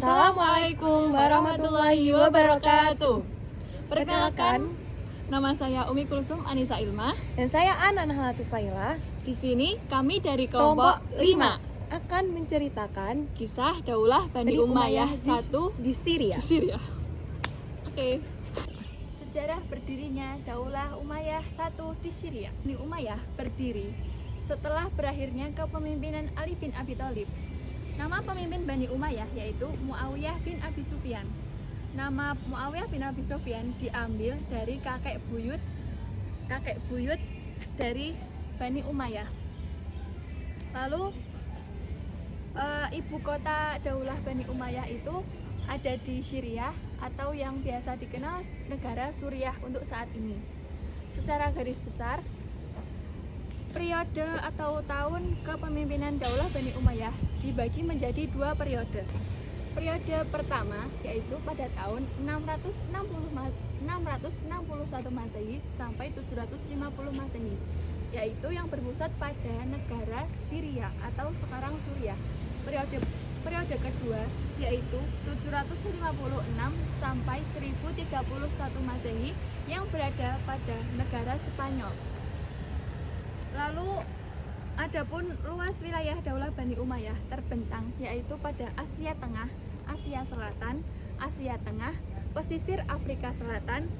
Assalamualaikum warahmatullahi wabarakatuh. Perkenalkan, nama saya Umi Kulsum Anissa Ilma. Dan saya Ana Nahlatif Faila. Di sini kami dari kelompok 5 akan menceritakan kisah Daulah Bani Umayyah di Syria. Oke. Sejarah berdirinya Daulah Umayyah I di Syria. Bani Umayyah berdiri setelah berakhirnya kepemimpinan Ali bin Abi Thalib. Nama pemimpin Bani Umayyah yaitu Muawiyah bin Abi Sufyan. Nama Muawiyah bin Abi Sufyan diambil dari kakek buyut dari Bani Umayyah. Lalu ibu kota Daulah Bani Umayyah itu ada di Syria atau yang biasa dikenal negara Suriah untuk saat ini. Secara garis besar, periode atau tahun kepemimpinan Daulah Bani Umayyah dibagi menjadi dua periode. Periode pertama yaitu pada tahun 661 Masehi sampai 750 Masehi, yaitu yang berpusat pada negara Syria atau sekarang Suriah. Periode kedua yaitu 756 sampai 1031 Masehi yang berada pada negara Spanyol. Lalu adapun luas wilayah Daulah Bani Umayyah terbentang yaitu pada Asia Tengah, Asia Selatan, Asia Tengah, pesisir Afrika Selatan,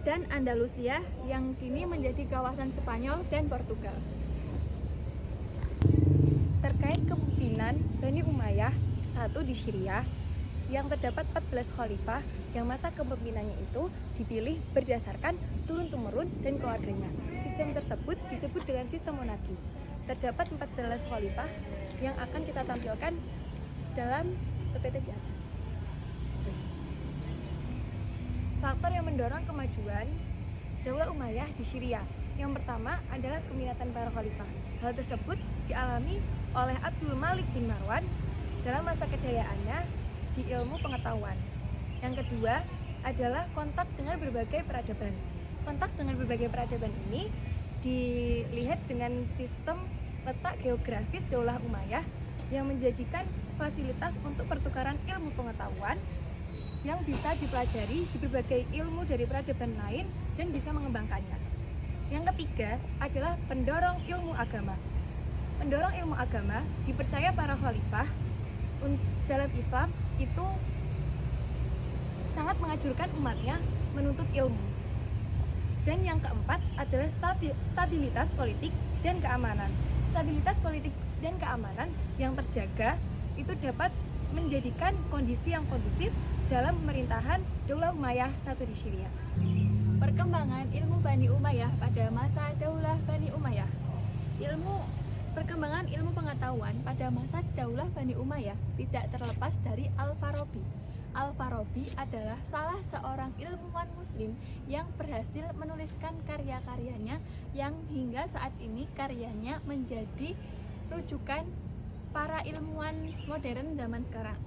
dan Andalusia yang kini menjadi kawasan Spanyol dan Portugal. Terkait kepemimpinan Bani Umayyah I di Syria, yang terdapat 14 khalifah yang masa kepemimpinannya itu dipilih berdasarkan turun-temurun dan keluarganya. Sistem tersebut disebut dengan sistem monarki. Terdapat 14 khalifah yang akan kita tampilkan dalam PPT di atas. Faktor yang mendorong kemajuan Daulah Umayyah di Syria. Yang pertama adalah keminatan para khalifah. Hal tersebut dialami oleh Abdul Malik bin Marwan dalam masa kejayaannya di ilmu pengetahuan. Yang kedua adalah kontak dengan berbagai peradaban. Kontak dengan berbagai peradaban ini dilihat dengan sistem letak geografis Daulah Umayyah yang menjadikan fasilitas untuk pertukaran ilmu pengetahuan yang bisa dipelajari di berbagai ilmu dari peradaban lain dan bisa mengembangkannya. Yang ketiga adalah pendorong ilmu agama. Pendorong ilmu agama dipercaya para khalifah dalam Islam itu sangat mengajurkan umatnya menuntut ilmu. Dan yang keempat adalah stabilitas politik dan keamanan. Stabilitas politik dan keamanan yang terjaga itu dapat menjadikan kondisi yang kondusif dalam pemerintahan Daulah Umayyah I di Syria. Perkembangan ilmu Bani Umayyah pada masa Daulah Bani Umayyah. Perkembangan ilmu pengetahuan pada masa Daulah Bani Umayyah tidak terlepas dari Al-Farabi. Al-Farabi adalah salah seorang ilmuwan muslim yang berhasil menuliskan karya-karyanya yang hingga saat ini karyanya menjadi rujukan para ilmuwan modern zaman sekarang.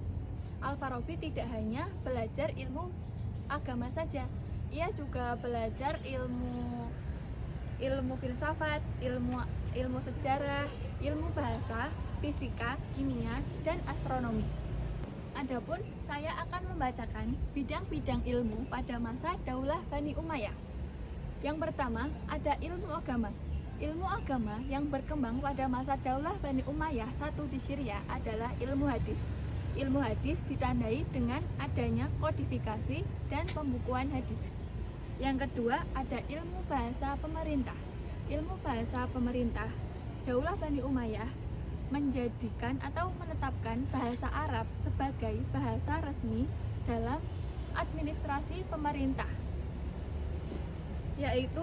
Al-Farabi tidak hanya belajar ilmu agama saja, ia juga belajar ilmu filsafat, ilmu sejarah, ilmu bahasa, fisika, kimia, dan astronomi. Adapun saya akan membacakan bidang-bidang ilmu pada masa Daulah Bani Umayyah. Yang pertama ada ilmu agama. Ilmu agama yang berkembang pada masa Daulah Bani Umayyah I di Syria adalah ilmu hadis. Ilmu hadis ditandai dengan adanya kodifikasi dan pembukuan hadis. Yang kedua ada ilmu bahasa pemerintah. Ilmu bahasa pemerintah Daulah Bani Umayyah menjadikan atau menetapkan bahasa Arab sebagai bahasa resmi dalam administrasi pemerintah, yaitu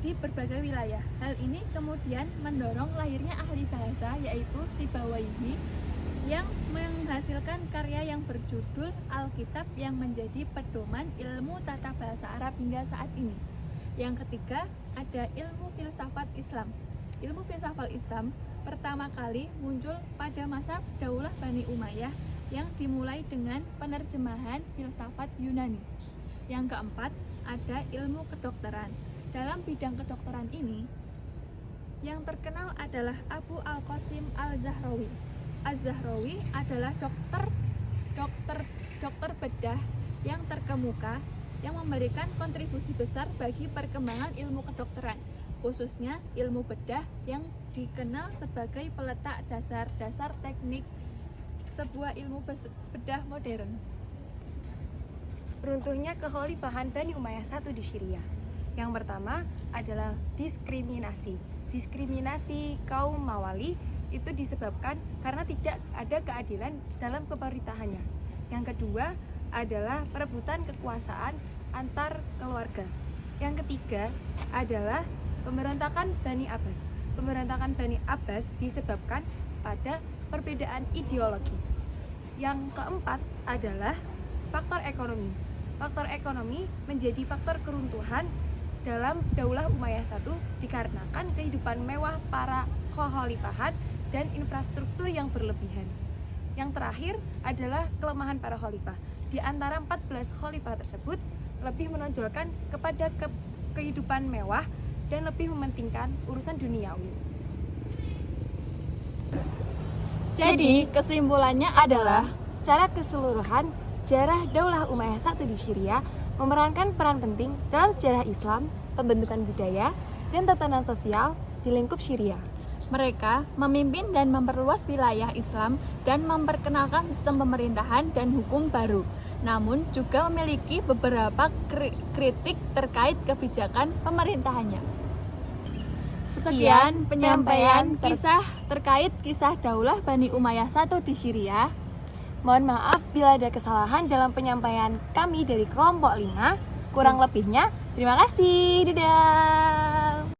di berbagai wilayah. Hal ini kemudian mendorong lahirnya ahli bahasa yaitu Sibawaihi yang menghasilkan karya yang berjudul Alkitab yang menjadi pedoman ilmu tata bahasa Arab hingga saat ini. Yang ketiga ada ilmu filsafat Islam. Ilmu filsafat Islam pertama kali muncul pada masa Daulah Bani Umayyah yang dimulai dengan penerjemahan filsafat Yunani. Yang keempat ada ilmu kedokteran. Dalam bidang kedokteran ini yang terkenal adalah Abu Al-Qasim Al-Zahrawi. Az-Zahrawi adalah dokter bedah yang terkemuka yang memberikan kontribusi besar bagi perkembangan ilmu kedokteran, khususnya ilmu bedah yang dikenal sebagai peletak dasar-dasar teknik sebuah ilmu bedah modern. Runtuhnya kekhalifahan Bani Umayyah I di Syria. Yang pertama adalah diskriminasi. Diskriminasi kaum Mawali itu disebabkan karena tidak ada keadilan dalam pemerintahannya. Yang kedua adalah perebutan kekuasaan antar keluarga. Yang ketiga adalah pemberontakan Bani Abbas. Pemberontakan Bani Abbas disebabkan pada perbedaan ideologi. Yang keempat adalah faktor ekonomi. Faktor ekonomi menjadi faktor keruntuhan dalam Daulah Umayyah I dikarenakan kehidupan mewah para khalifahan dan infrastruktur yang berlebihan. Yang terakhir adalah kelemahan para khalifah. Di antara 14 khalifah tersebut lebih menonjolkan kepada kehidupan mewah dan lebih mementingkan urusan duniawi. Jadi, kesimpulannya adalah Secara keseluruhan, sejarah Daulah Umayyah I di Syria memerankan peran penting dalam sejarah Islam, pembentukan budaya, dan tatanan sosial di lingkup Syria. mereka memimpin dan memperluas wilayah Islam dan memperkenalkan sistem pemerintahan dan hukum baru. Namun juga memiliki beberapa kritik terkait kebijakan pemerintahannya. Sekian penyampaian kisah terkait kisah Daulah Bani Umayyah I di Syria. Mohon maaf bila ada kesalahan dalam penyampaian kami dari kelompok 5. Kurang lebihnya, terima kasih. Dadah.